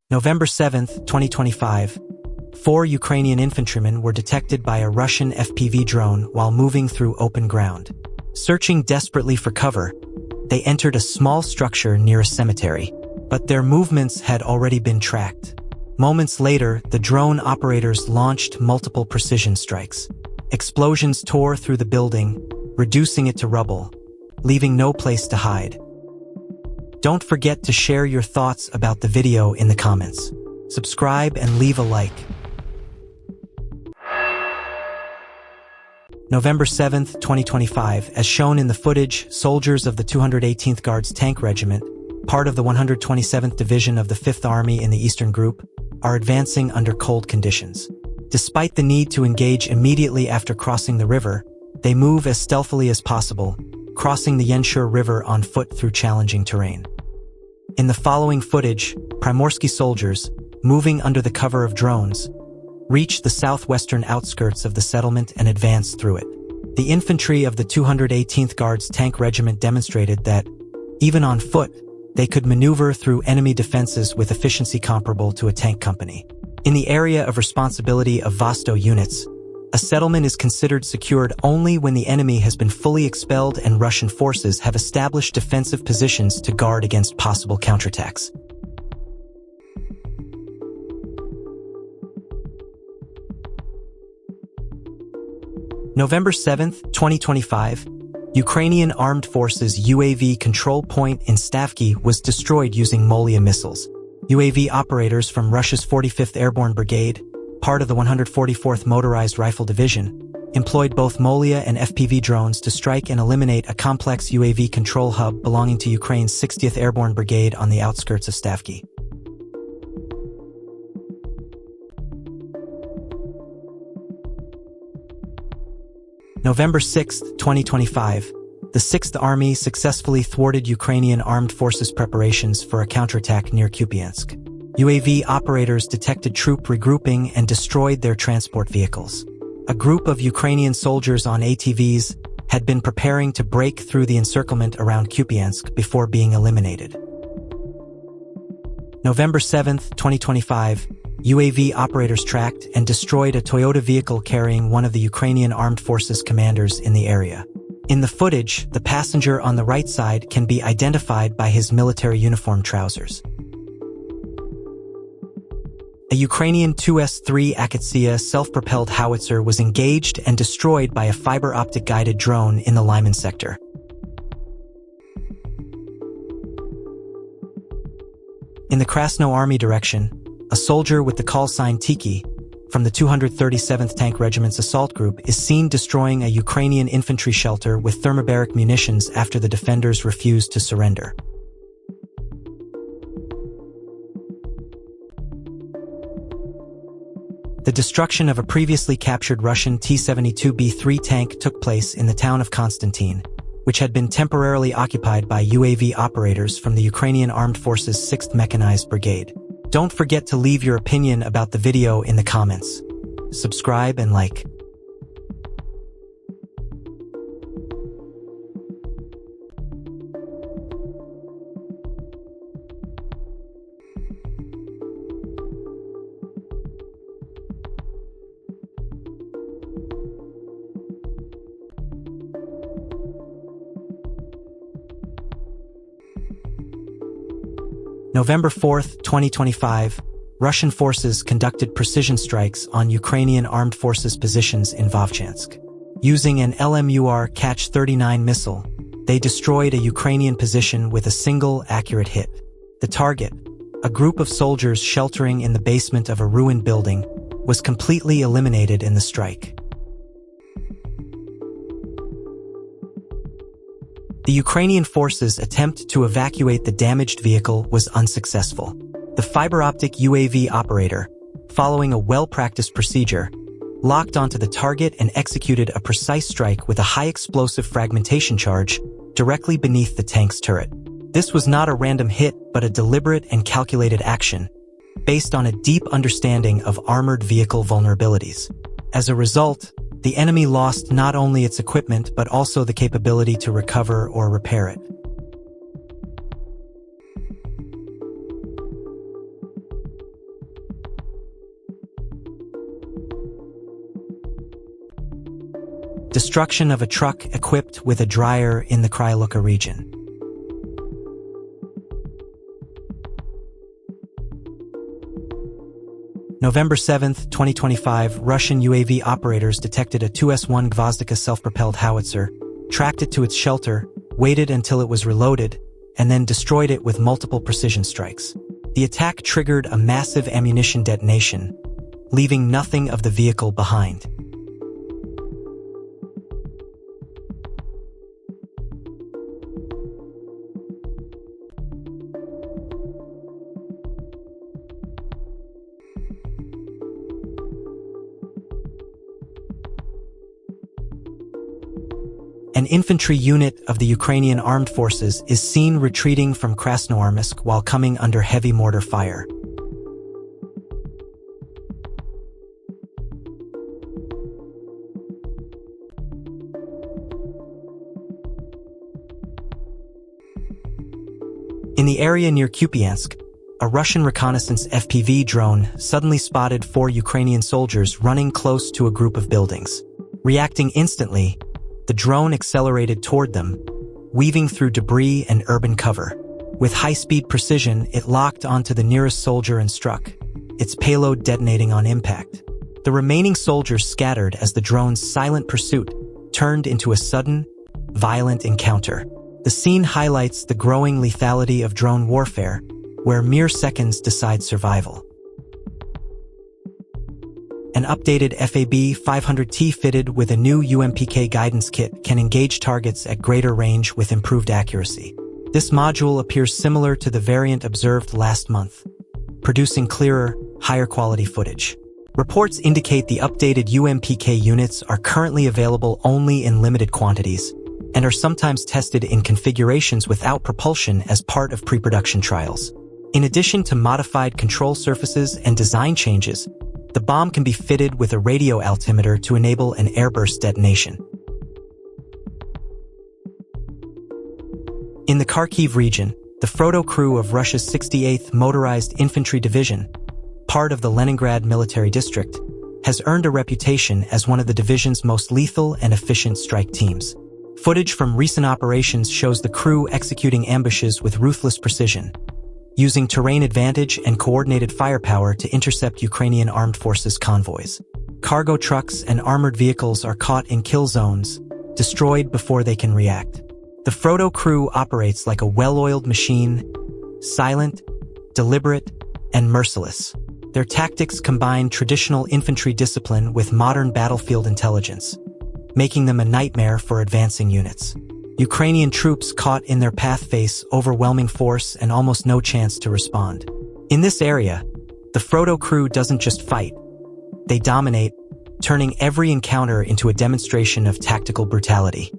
November 7, 2025, 4 Ukrainian infantrymen were detected by a Russian FPV drone while moving through open ground. Searching desperately for cover, they entered a small structure near a cemetery, but their movements had already been tracked. Moments later, the drone operators launched multiple precision strikes. Explosions tore through the building, reducing it to rubble, leaving no place to hide. Don't forget to share your thoughts about the video in the comments. Subscribe and leave a like. November 7, 2025, as shown in the footage, soldiers of the 218th Guards Tank Regiment, part of the 127th Division of the 5th Army in the Eastern Group, are advancing under cold conditions. Despite the need to engage immediately after crossing the river, they move as stealthily as possible, crossing the Yenshur River on foot through challenging terrain. In the following footage, Primorsky soldiers, moving under the cover of drones, reach the southwestern outskirts of the settlement and advance through it. The infantry of the 218th Guards Tank Regiment demonstrated that, even on foot, they could maneuver through enemy defenses with efficiency comparable to a tank company. In the area of responsibility of Vosto units, a settlement is considered secured only when the enemy has been fully expelled and Russian forces have established defensive positions to guard against possible counterattacks. November 7, 2025, Ukrainian Armed Forces UAV control point in Stavky was destroyed using Molia missiles. UAV operators from Russia's 45th Airborne Brigade, part of the 144th Motorized Rifle Division, employed both Molia and FPV drones to strike and eliminate a complex UAV control hub belonging to Ukraine's 60th Airborne Brigade on the outskirts of Stavky. November 6, 2025, the 6th Army successfully thwarted Ukrainian Armed Forces preparations for a counterattack near Kupiansk. UAV operators detected troop regrouping and destroyed their transport vehicles. A group of Ukrainian soldiers on ATVs had been preparing to break through the encirclement around Kupiansk before being eliminated. November 7, 2025, UAV operators tracked and destroyed a Toyota vehicle carrying one of the Ukrainian Armed Forces commanders in the area. In the footage, the passenger on the right side can be identified by his military uniform trousers. A Ukrainian 2S-3 Akatsia self-propelled howitzer was engaged and destroyed by a fiber-optic guided drone in the Lyman sector. In the Krasno Army direction, a soldier with the call sign Tiki from the 237th Tank Regiment's assault group is seen destroying a Ukrainian infantry shelter with thermobaric munitions after the defenders refused to surrender. The destruction of a previously captured Russian T-72B3 tank took place in the town of Konstantin, which had been temporarily occupied by UAV operators from the Ukrainian Armed Forces 6th Mechanized Brigade. Don't forget to leave your opinion about the video in the comments. Subscribe and like. November 4, 2025, Russian forces conducted precision strikes on Ukrainian Armed Forces positions in Vovchansk. Using an LMUR Catch-39 missile, they destroyed a Ukrainian position with a single accurate hit. The target, a group of soldiers sheltering in the basement of a ruined building, was completely eliminated in the strike. The Ukrainian forces' attempt to evacuate the damaged vehicle was unsuccessful. The fiber-optic UAV operator, following a well-practiced procedure, locked onto the target and executed a precise strike with a high-explosive fragmentation charge directly beneath the tank's turret. This was not a random hit, but a deliberate and calculated action, based on a deep understanding of armored vehicle vulnerabilities. As a result, the enemy lost not only its equipment but also the capability to recover or repair it. destruction of a truck equipped with a dryer in the Kryluka region. November 7, 2025, Russian UAV operators detected a Tu-S1 Gvozdika self-propelled howitzer, tracked it to its shelter, waited until it was reloaded, and then destroyed it with multiple precision strikes. The attack triggered a massive ammunition detonation, leaving nothing of the vehicle behind. An infantry unit of the Ukrainian armed forces is seen retreating from Krasnoarmysk while coming under heavy mortar fire. In the area near Kupiansk, a Russian reconnaissance FPV drone suddenly spotted 4 Ukrainian soldiers running close to a group of buildings. Reacting instantly, the drone accelerated toward them, weaving through debris and urban cover. With high-speed precision, it locked onto the nearest soldier and struck, its payload detonating on impact. The remaining soldiers scattered as the drone's silent pursuit turned into a sudden, violent encounter. The scene highlights the growing lethality of drone warfare, where mere seconds decide survival. An updated FAB 500T fitted with a new UMPK guidance kit can engage targets at greater range with improved accuracy. This module appears similar to the variant observed last month, producing clearer, higher quality footage. Reports indicate the updated UMPK units are currently available only in limited quantities and are sometimes tested in configurations without propulsion as part of pre-production trials. In addition to modified control surfaces and design changes, the bomb can be fitted with a radio altimeter to enable an airburst detonation. In the Kharkiv region, the Frodo crew of Russia's 68th Motorized Infantry Division, part of the Leningrad Military District, has earned a reputation as one of the division's most lethal and efficient strike teams. Footage from recent operations shows the crew executing ambushes with ruthless precision, using terrain advantage and coordinated firepower to intercept Ukrainian armed forces convoys. Cargo trucks and armored vehicles are caught in kill zones, destroyed before they can react. The Frodo crew operates like a well-oiled machine, silent, deliberate, and merciless. Their tactics combine traditional infantry discipline with modern battlefield intelligence, making them a nightmare for advancing units. Ukrainian troops caught in their path face overwhelming force and almost no chance to respond. In this area, the Frodo crew doesn't just fight, they dominate, turning every encounter into a demonstration of tactical brutality.